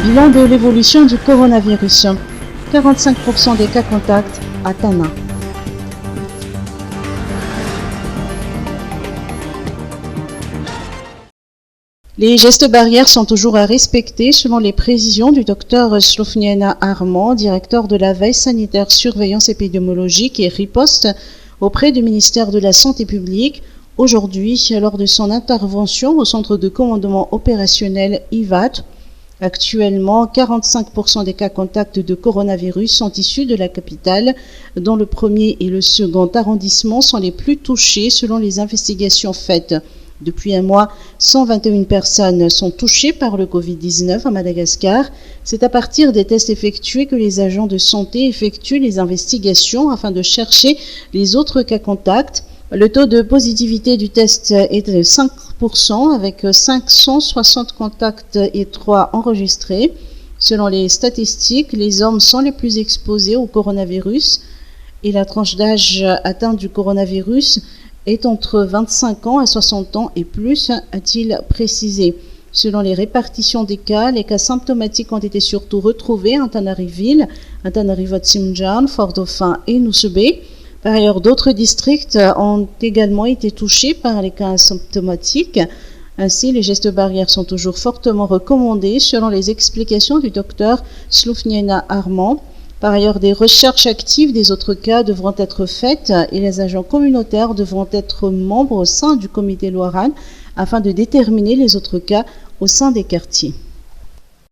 Bilan de l'évolution du coronavirus. 45% des cas contacts à Tana. Les gestes barrières sont toujours à respecter selon les précisions du docteur Slofniana Armand, directeur de la veille sanitaire, surveillance épidémiologique et riposte auprès du ministère de la Santé publique. Aujourd'hui, lors de son intervention au centre de commandement opérationnel IVAT, actuellement, 45% des cas contacts de coronavirus sont issus de la capitale, dont le premier et le second arrondissement sont les plus touchés selon les investigations faites. Depuis un mois, 121 personnes sont touchées par le Covid-19 à Madagascar. C'est à partir des tests effectués que les agents de santé effectuent les investigations afin de chercher les autres cas contacts. Le taux de positivité du test est de 5% avec 560 contacts et 3 enregistrés. Selon les statistiques, les hommes sont les plus exposés au coronavirus et la tranche d'âge atteinte du coronavirus est entre 25 ans à 60 ans et plus, a-t-il précisé. Selon les répartitions des cas, les cas symptomatiques ont été surtout retrouvés à Antananarivo, Antananarivo-Tsimjan, Fort-Dauphin et Nosebé. Par ailleurs, d'autres districts ont également été touchés par les cas asymptomatiques. Ainsi, les gestes barrières sont toujours fortement recommandés selon les explications du docteur Slofniana Armand. Par ailleurs, des recherches actives des autres cas devront être faites et les agents communautaires devront être membres au sein du comité Loiran afin de déterminer les autres cas au sein des quartiers.